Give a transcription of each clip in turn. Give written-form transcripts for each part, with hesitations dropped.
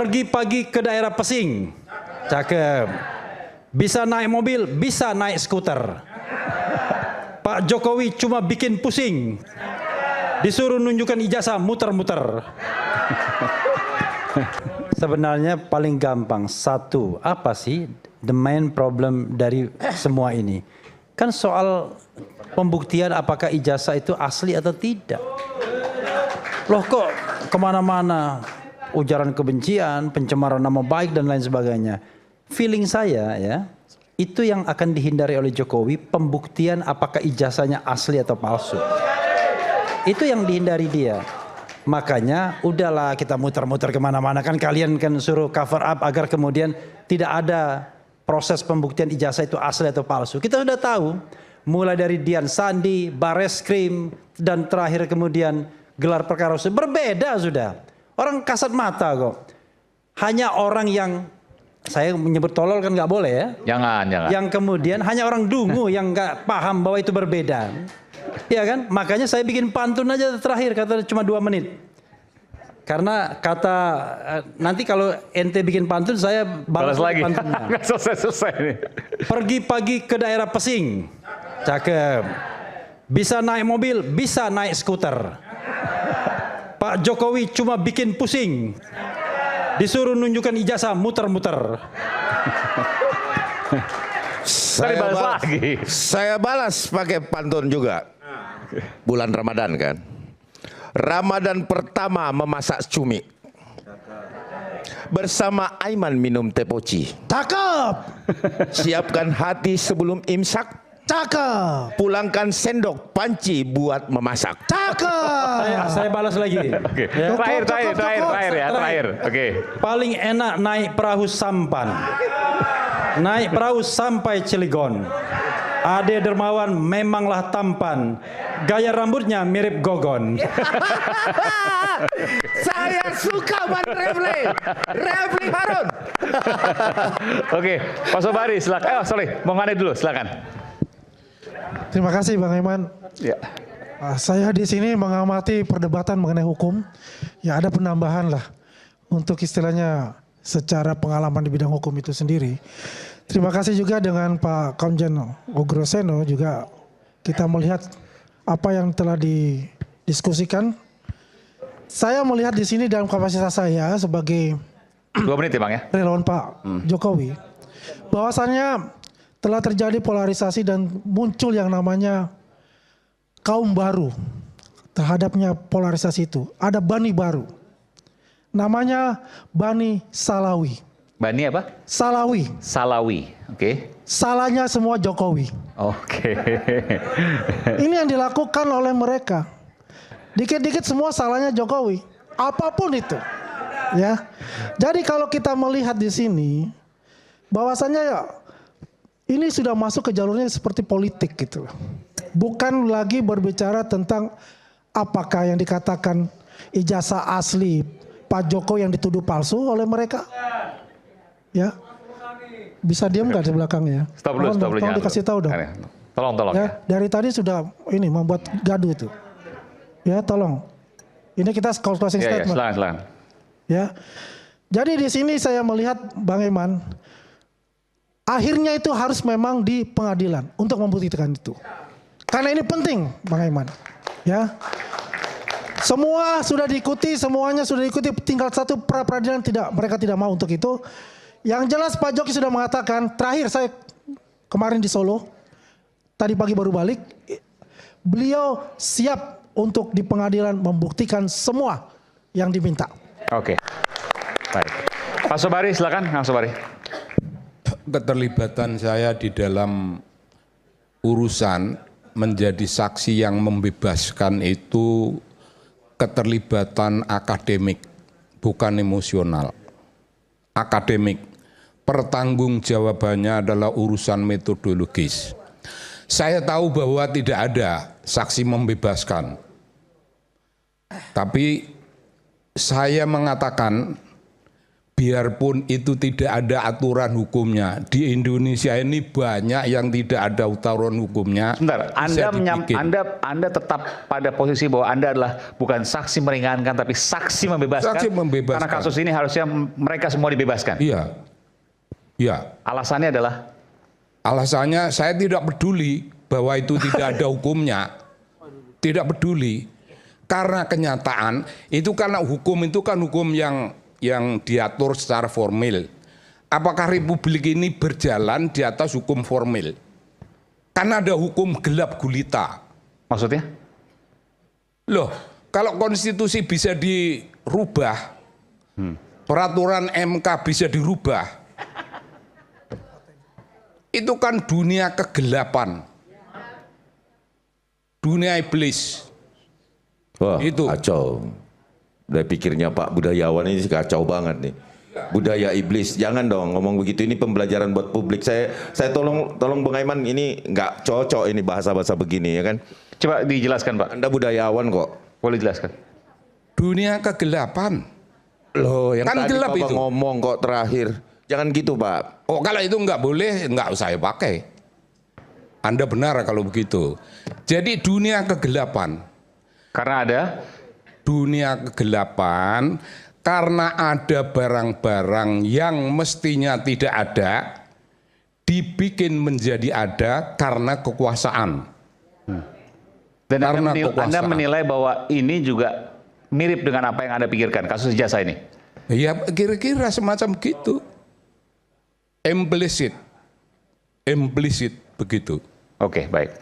Pergi pagi ke daerah Pesing. Cakep. Bisa naik mobil, bisa naik skuter. Pak Jokowi cuma bikin pusing. Disuruh nunjukkan ijazah muter-muter. Sebenarnya paling gampang satu, apa sih the main problem dari semua ini? Kan soal pembuktian apakah ijazah itu asli atau tidak. Loh kok kemana-mana ujaran kebencian, pencemaran nama baik dan lain sebagainya. Feeling saya ya, itu yang akan dihindari oleh Jokowi, pembuktian apakah ijazahnya asli atau palsu. Itu yang dihindari dia. Makanya udahlah kita muter-muter kemana-mana, kan kalian kan suruh cover up agar kemudian tidak ada proses pembuktian ijazah itu asli atau palsu. Kita sudah tahu mulai dari Dian Sandi, Bareskrim, dan terakhir kemudian gelar perkara berbeda sudah. Orang kasat mata kok. Hanya orang yang, saya menyebut tolol kan nggak boleh ya. Jangan. Yang kemudian hanya orang dungu yang nggak paham bahwa itu berbeda. Ya kan? Makanya saya bikin pantun aja terakhir, kata cuma 2 menit. Karena kata nanti kalau ente bikin pantun saya balas lagi. pantunnya. Nggak selesai nih. Pergi pagi ke daerah Pesing. Cakep. Bisa naik mobil, bisa naik skuter. Pak Jokowi cuma bikin pusing. Disuruh nunjukkan ijazah muter-muter. Saya balas pakai pantun juga. Bulan Ramadan kan. Ramadan pertama memasak cumi. Bersama Aiman minum teh poci. Cakep. Siapkan hati sebelum imsak. Cakep. Pulangkan sendok panci buat memasak. Cakep. Saya balas lagi. Oke. Ya. Terakhir. Oke. Paling enak naik perahu sampan. Naik perahu sampai Cilegon. Ade Dermawan memanglah tampan. Gaya rambutnya mirip Gogon. Saya suka Bang Refli Harun. Oke, Pak Sobari silakan. Bang Ade dulu silakan. Terima kasih Bang Iman. Ya. Saya di sini mengamati perdebatan mengenai hukum. Ya ada penambahan lah untuk istilahnya secara pengalaman di bidang hukum itu sendiri. Terima kasih juga dengan Pak Komjen Ugroseno juga kita melihat apa yang telah didiskusikan. Saya melihat di sini dalam kapasitas saya sebagai 2 menit ya Bang ya. relawan Pak Jokowi, bahwasannya telah terjadi polarisasi dan muncul yang namanya kaum baru terhadapnya polarisasi itu. Ada Bani baru, namanya Bani Salawi. Bani apa? Salawi. Oke. Salahnya semua Jokowi. Oke. Ini yang dilakukan oleh mereka. Dikit-dikit semua salahnya Jokowi. Apapun itu. Ya. Jadi kalau kita melihat di sini bahwasannya ya ini sudah masuk ke jalurnya seperti politik gitu. Bukan lagi berbicara tentang apakah yang dikatakan ijazah asli Pak Jokowi yang dituduh palsu oleh mereka. Ya, bisa diam nggak di belakangnya? Stop dulu. Tolong dikasih tahu dong. Tolong. Ya, dari tadi sudah ini membuat gaduh itu. Ya, tolong. Ini kita closing statement. Silakan. Ya, jadi di sini saya melihat Bang Iman, akhirnya itu harus memang di pengadilan untuk membuktikan itu. Karena ini penting, Bang Iman. Ya. Semua sudah diikuti, semuanya sudah diikuti, tinggal satu pra-peradilan mereka tidak mau untuk itu. Yang jelas Pak Jokowi sudah mengatakan, terakhir saya kemarin di Solo, tadi pagi baru balik, beliau siap untuk di pengadilan membuktikan semua yang diminta. Oke. Baik. Pak Sobari silakan, Kang Sobari. Keterlibatan saya di dalam urusan menjadi saksi yang membebaskan itu keterlibatan akademik, bukan emosional. Akademik. Pertanggungjawabannya adalah urusan metodologis. Saya tahu bahwa tidak ada saksi membebaskan. Tapi saya mengatakan biarpun itu tidak ada aturan hukumnya, di Indonesia ini banyak yang tidak ada aturan hukumnya. Sebentar, Anda tetap pada posisi bahwa Anda adalah bukan saksi meringankan tapi saksi membebaskan. Saksi membebaskan. Karena kasus ini harusnya mereka semua dibebaskan. Iya. Ya. Alasannya adalah? Alasannya saya tidak peduli bahwa itu tidak ada hukumnya. Tidak peduli. Karena kenyataan itu, karena hukum itu kan hukum yang diatur secara formil. Apakah republik ini berjalan di atas hukum formil? Karena ada hukum gelap gulita. Maksudnya? Loh, kalau konstitusi bisa dirubah, peraturan MK bisa dirubah, itu kan dunia kegelapan, dunia iblis. Wah, Itu. kacau. Udah pikirnya Pak Budayawan ini kacau banget nih. Budaya iblis, jangan dong ngomong begitu. Ini pembelajaran buat publik. Saya tolong Bang Aiman, ini nggak cocok ini bahasa-bahasa begini ya kan. Coba dijelaskan, Pak. Anda budayawan kok. Boleh jelaskan? Dunia kegelapan. Loh, yang Kan tadi gelap Bapak itu. ngomong kok terakhir. Jangan gitu Pak. Oh, kalau itu nggak boleh, nggak usah pakai. Anda benar kalau begitu. Jadi dunia kegelapan. Karena ada? Dunia kegelapan karena ada barang-barang yang mestinya tidak ada, dibikin menjadi ada karena kekuasaan. Dan Karena Anda kekuasaan. menilai bahwa ini juga mirip dengan apa yang Anda pikirkan, kasus ijazah ini? Ya kira-kira semacam gitu. Implisit begitu. Oke, baik.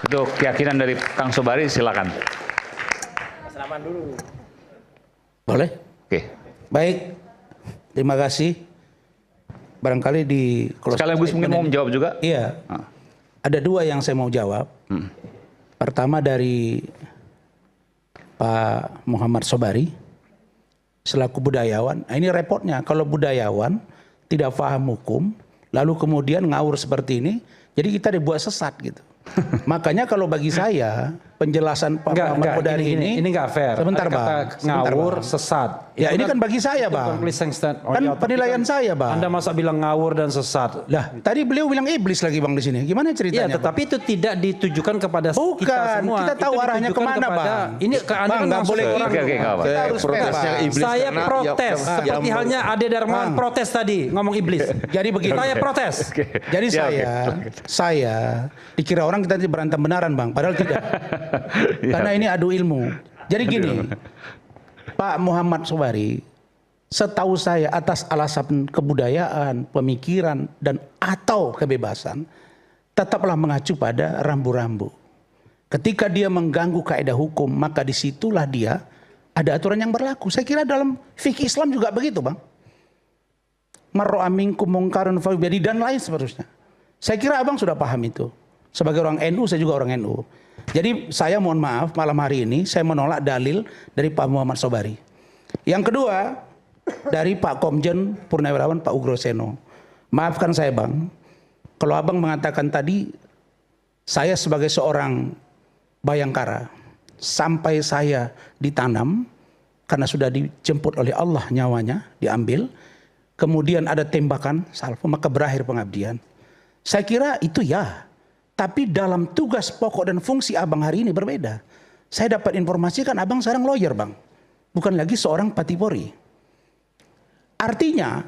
Itu keyakinan dari Kang Sobari, silakan. Boleh? Oke. Baik, terima kasih. Barangkali di Sekaligus mungkin mau menjawab juga? Iya, ada dua yang saya mau jawab. Pertama dari Pak Muhammad Sobari, selaku budayawan. Nah, ini repotnya, kalau budayawan tidak paham hukum, lalu kemudian ngawur seperti ini, jadi kita dibuat sesat gitu. Makanya kalau bagi saya penjelasan Pak Muhammad Sobari ini nggak fair. Sebentar, Ada kata Bang. Sebentar, ngawur, Bang. sesat. Ya, ini kan bagi saya, Bang. Kan penilaian saya, Bang. Anda masa bilang ngawur dan sesat? Lah, tadi beliau bilang iblis lagi Bang di sini. Gimana Iya, ceritanya? tetapi itu tidak ditujukan kepada kita Bukan, semua. kita tahu Itu arahnya ditujukan kemana, kepada, Bang. Ini ke Anda Bang, kan nggak masuk boleh orang. Oke, nggak apa-apa. Kita harus fair, protesnya Bang. iblis Saya karena protes, seperti halnya Ade Darmawan Bang. protes tadi ngomong iblis. Jadi begini. Saya protes. Jadi Ya, saya dikira orang kita berantem benaran, Bang, padahal tidak. Karena ini adu ilmu. Jadi gini, Pak Muhammad Sobari, setahu saya atas alasan kebudayaan, pemikiran, dan atau kebebasan, tetaplah mengacu pada rambu-rambu. Ketika dia mengganggu kaidah hukum, maka disitulah dia ada aturan yang berlaku. Saya kira dalam fikih Islam juga begitu, Bang. Marra'a minkum mungkarun falyughayyirhu dan lain seterusnya. Saya kira Abang sudah paham itu. Sebagai orang NU, saya juga orang NU. Jadi saya mohon maaf malam hari ini saya menolak dalil dari Pak Muhammad Sobari. Yang kedua dari Pak Komjen Purnawirawan Pak Ugroseno. Maafkan saya Bang, kalau Abang mengatakan tadi saya sebagai seorang bayangkara sampai saya ditanam karena sudah dijemput oleh Allah nyawanya diambil, kemudian ada tembakan salvo maka berakhir pengabdian. Saya kira itu ya. Tapi dalam tugas pokok dan fungsi Abang hari ini berbeda. Saya dapat informasi kan Abang sekarang lawyer Bang. Bukan lagi seorang patipori. Artinya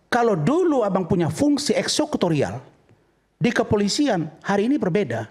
kalau dulu Abang punya fungsi eksekutorial di kepolisian, hari ini berbeda.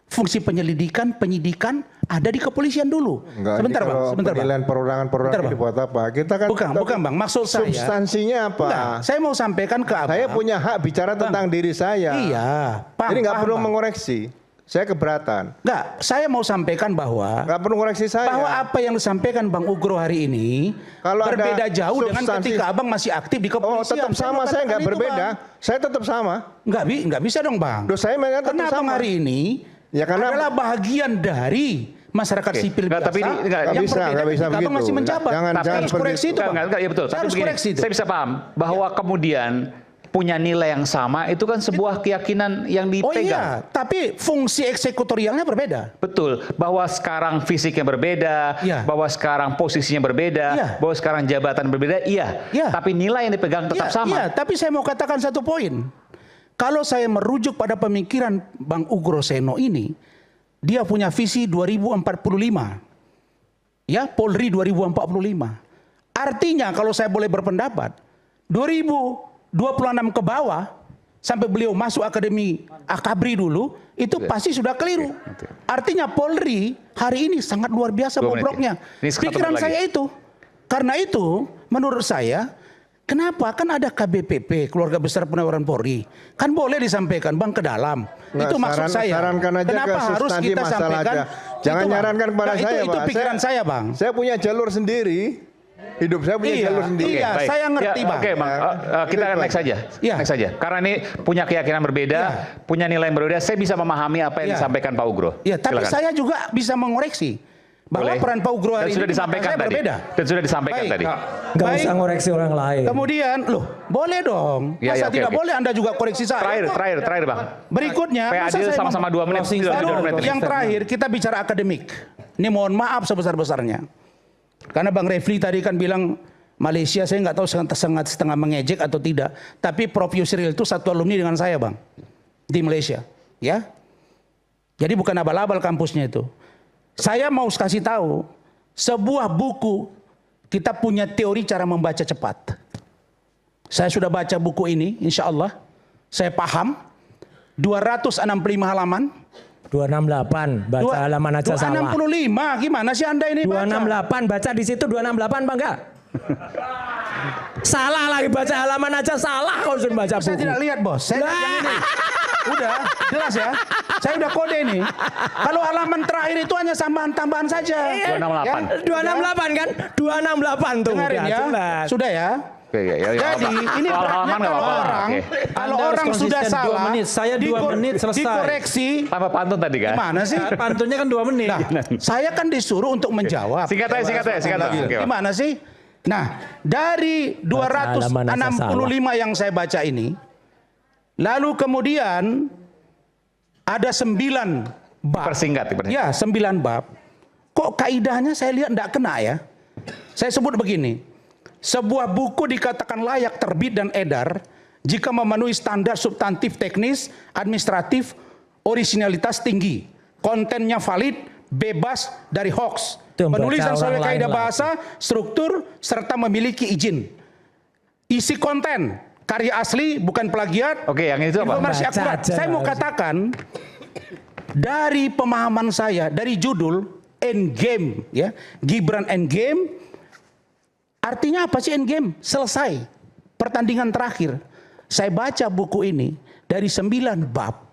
Fungsi penyelidikan, penyidikan ada di kepolisian dulu. Enggak, Sebentar ini Bang, kalau sebentar Bang. penilaian perorangan Bang. dibuat apa? Kita kan Bukan Bang, maksud saya. substansinya apa? Enggak, saya mau sampaikan ke Abang. Saya punya hak bicara tentang diri saya. Iya, Jadi nggak perlu Bang. mengoreksi. Saya keberatan. Enggak, saya mau sampaikan bahwa Nggak perlu mengoreksi saya. bahwa apa yang disampaikan Bang Ugro hari ini Kalau ada berbeda jauh dengan substansi- ketika Abang masih aktif di Oh, kepolisian. tetap sama. mau Saya nggak katakan itu, berbeda. Bang. Saya tetap sama. Nggak bisa dong Bang. Loh, saya mengatakan Karena tetap Abang sama. hari ini Ya, karena- adalah bagian dari masyarakat sipil Nggak, biasa. tapi ini nggak Nggak yang bisa, berbeda nggak bisa ketika Abang begitu. masih menjabat. Jangan Tapi harus seperti koreksi itu Bang. Enggak, ya betul. Saya Tapi harus begini, koreksi itu. saya bisa paham bahwa kemudian punya nilai yang sama, itu kan sebuah keyakinan yang Oh dipegang. iya, tapi fungsi eksekutorialnya berbeda. Betul, bahwa sekarang fisiknya berbeda, Iya. bahwa sekarang posisinya berbeda, Iya. bahwa sekarang jabatan berbeda, iya. Iya. Tapi nilai yang dipegang tetap Iya, sama. iya, tapi saya mau katakan satu poin. Kalau saya merujuk pada pemikiran Bang Ugro Seno ini, dia punya visi 2045. Ya, Polri 2045. Artinya kalau saya boleh berpendapat, 2026 ke bawah sampai beliau masuk Akademi Akabri dulu, itu pasti sudah keliru. Artinya Polri hari ini sangat luar biasa 2 menit bobroknya. ya. Ini 1 Pikiran menit lagi. saya itu. Karena itu, menurut saya, kenapa kan ada KBPP, Keluarga Besar Penawaran Polri, kan boleh disampaikan Bang ke dalam. Nggak, Itu maksud saya. sarankan aja Kenapa ke harus substansi kita masalah sampaikan? aja. Jangan Itu, Bang. nyarankan kepada Nah, saya, itu Pak. pikiran saya, Bang. Saya punya jalur sendiri. Hidup saya punya Iya, jalur sendiri. iya. Baik. saya ngerti, Ya, Bang. Oke, Bang. Kita akan next saja. Iya. Next saja. Karena ini punya keyakinan berbeda, Iya. punya nilai yang berbeda. Saya bisa memahami apa yang Iya. disampaikan Pak Ugro. Ya, tapi Silakan. saya juga bisa mengoreksi bahwa Boleh. peran Pak Ugro Dan hari sudah ini disampaikan saya tadi. berbeda. Dan sudah disampaikan Baik. tadi. Nggak Baik. usah ngoreksi orang lain. Kemudian, loh, boleh dong. Ya, Masa ya, oke, tidak oke. boleh Anda juga koreksi saya? Terakhir, Bang. Berikutnya, Pak masa Adil saya sama-sama 2 menit. closing Sudah 2 Lalu menit. yang terakhir kita bicara akademik. Ini mohon maaf sebesar-besarnya. Karena Bang Refli tadi kan bilang Malaysia, saya nggak tahu setengah mengejek atau tidak. Tapi Prof Yusril itu satu alumni dengan saya, Bang, di Malaysia. Ya, jadi bukan abal-abal kampusnya itu. Saya mau kasih tahu sebuah buku, kita punya teori cara membaca cepat. Saya sudah baca buku ini, insya Allah. Saya paham. 265 halaman. 268 baca halaman aja salah. 265, gimana sih Anda ini baca? 268 baca di situ 268 Bang enggak? Salah lagi baca halaman aja salah kalau sudah baca buku. Saya tidak lihat, Bos. Saya lihat yang ini. Udah, jelas ya. Saya udah kode ini. Kalau halaman terakhir itu hanya tambahan saja. 268. 268 kan? 268 tuh. Dengarin udah ya. jelas. Sudah ya. Oke, ya, Jadi ini soal beratnya halaman nggak kalau apa-apa. orang, Oke. kalau Anda harus orang sudah konsisten 2 salah, menit. Saya 2 menit selesai. dikoreksi. Tanpa pantun tadi kan? Gimana sih? Pantunnya kan 2 menit. Nah, saya kan disuruh untuk menjawab. Singkat aja. Oke, Pak. Gimana sih? Nah, dari halaman aja 265 yang saya baca ini, lalu kemudian ada 9 bab. Persingkat. Ya, 9 bab. Kok kaidahnya saya lihat tidak kena ya? Saya sebut begini. Sebuah buku dikatakan layak terbit dan edar jika memenuhi standar substantif teknis, administratif, originalitas tinggi, kontennya valid, bebas dari hoax, Itu membaca penulisan orang sesuai lain kaidah lah. bahasa, struktur, serta memiliki izin. Isi konten, karya asli bukan plagiat. Oke, yang itu apa? Informasi Baca akurat. aja Saya mau harus. katakan dari pemahaman saya dari judul Endgame ya, Gibran Endgame. Artinya apa sih Endgame? Selesai. Pertandingan terakhir. Saya baca buku ini dari 9 bab.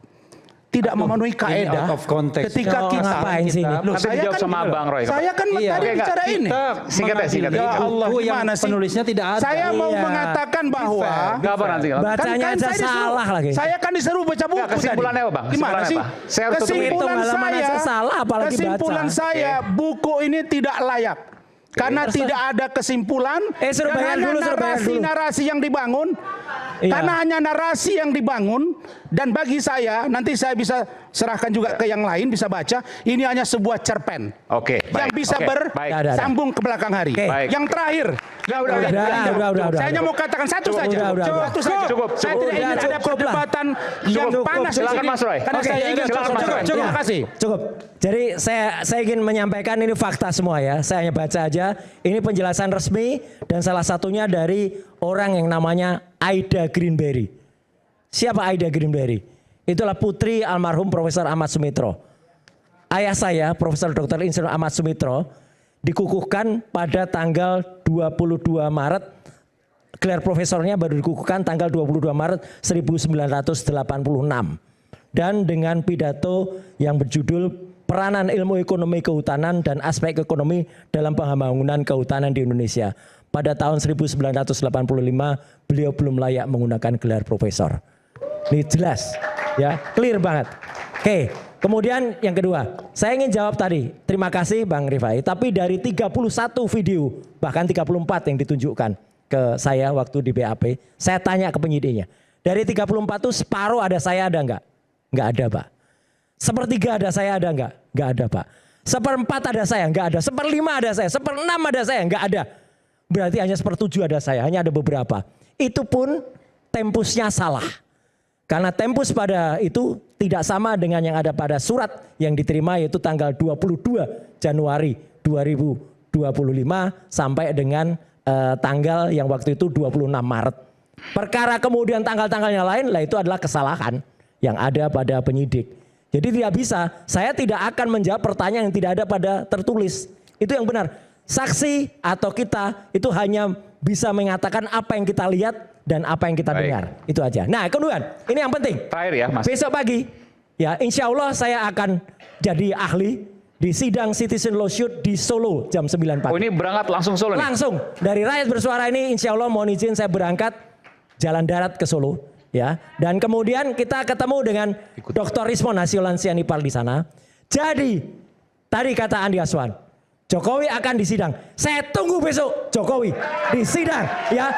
Tidak memenuhi kaedah. out of context. Ketika Oh, kita ngapain sih ini? Loh, Nanti dijawab sama Bang Roy. Saya kan Iya. tadi Oke, bicara ini. Singkat ya. Ya Allah, Buku yang gimana sih? penulisnya tidak ada. Saya mau Iya. mengatakan bahwa Nggak apa nanti. Bacanya aja saya disuruh- salah lagi. Saya kan disuruh baca buku Nggak, kesimpulannya tadi. apa, Bang? Gimana Kesimpulannya sih? apa? Saya harus tutup ini. Kesimpulan Hitung halaman saya, aja salah, apalagi kesimpulan baca. saya buku ini tidak layak. Karena tidak ada kesimpulan suruh dan bayar hanya dulu, suruh bayar dulu. narasi yang dibangun. Iya. Karena hanya narasi yang dibangun dan bagi saya nanti saya bisa serahkan juga ke yang lain bisa baca. Ini hanya sebuah cerpen Oke, yang baik. bisa Oke, baik. bersambung ke belakang hari. Oke. Baik. Yang terakhir, Udah. saya hanya mau katakan satu saja. Udah. Satu saja. Cukup. Saya tidak ingin ada Cukup lah. perdebatan yang Cukup. panas. di Silakan, sini. Mas Roy. Karena Oke, saya ingin silakan, Mas Roy. Terima kasih. Cukup. Jadi saya ingin menyampaikan ini fakta semua ya. Saya hanya baca aja. Ini penjelasan resmi dan salah satunya dari orang yang namanya Aida Greenberry. Siapa Aida Greenberry? Itulah putri almarhum Profesor Ahmad Sumitro. Ayah saya, Profesor Dr. Insinyur Ahmad Sumitro, dikukuhkan pada tanggal 22 Maret. Gelar profesornya baru dikukuhkan tanggal 22 Maret 1986. Dan dengan pidato yang berjudul Peranan Ilmu Ekonomi Kehutanan dan Aspek Ekonomi dalam Pembangunan Kehutanan di Indonesia. Pada tahun 1985 beliau belum layak menggunakan gelar profesor. Ini jelas ya, clear banget. Oke, kemudian yang kedua, saya ingin jawab tadi. Terima kasih Bang Rifai, tapi dari 31 video, bahkan 34 yang ditunjukkan ke saya waktu di BAP, saya tanya ke penyidiknya. Dari 34 itu separuh ada saya ada enggak? Enggak ada Pak. Sepertiga ada saya ada enggak? Enggak ada Pak. Seperempat ada saya enggak ada. Seperlima ada saya. Seperenam ada saya enggak ada. Berarti hanya sepertujuh ada saya. Hanya ada beberapa. Itu pun tempusnya salah. Karena tempus pada itu tidak sama dengan yang ada pada surat yang diterima yaitu tanggal 22 Januari 2025 sampai dengan tanggal yang waktu itu 26 Maret. Perkara kemudian tanggal-tanggalnya lain lah itu adalah kesalahan yang ada pada penyidik. Jadi tidak bisa, saya tidak akan menjawab pertanyaan yang tidak ada pada tertulis. Itu yang benar. Saksi atau kita itu hanya bisa mengatakan apa yang kita lihat dan apa yang kita dengar. Itu aja. Nah kemudian ini yang penting. Terakhir ya Mas. Besok pagi ya insya Allah saya akan jadi ahli di sidang Citizen Lawsuit di Solo jam 9 pagi. Oh ini berangkat langsung Solo nih? Langsung dari Rakyat Bersuara ini insya Allah mohon izin saya berangkat jalan darat ke Solo ya, dan kemudian kita ketemu dengan Dr. Rismon Hasiolansianipar di sana. Jadi tadi kata Andi Aswan, Jokowi akan disidang. Saya tunggu besok Jokowi disidang ya.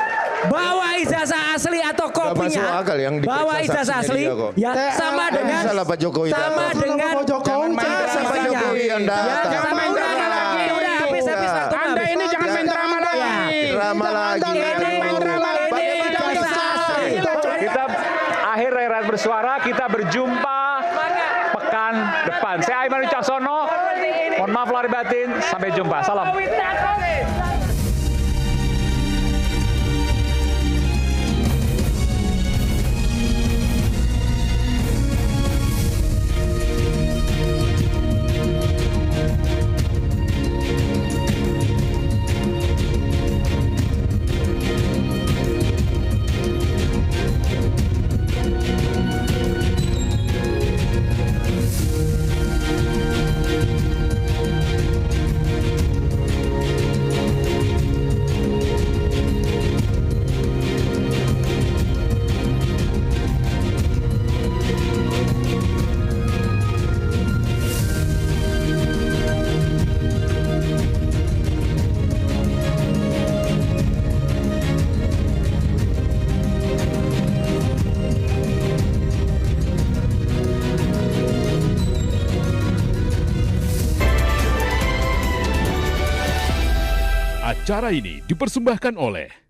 Bawa ijazah asli atau kopinya. Bawa ijazah asli ya sama dengan Pak Jokowi sama dengan Pak Jokowi yang datang. Jangan main drama lagi. Udah habis waktu. Anda ini jangan main drama lagi. Drama lagi. Kita akhir Rakyat Bersuara, kita berjumpa pekan depan. Saya Aiman Wicaksono. Mohon maaf lahir batin. Sampai jumpa. Salam. Acara ini dipersembahkan oleh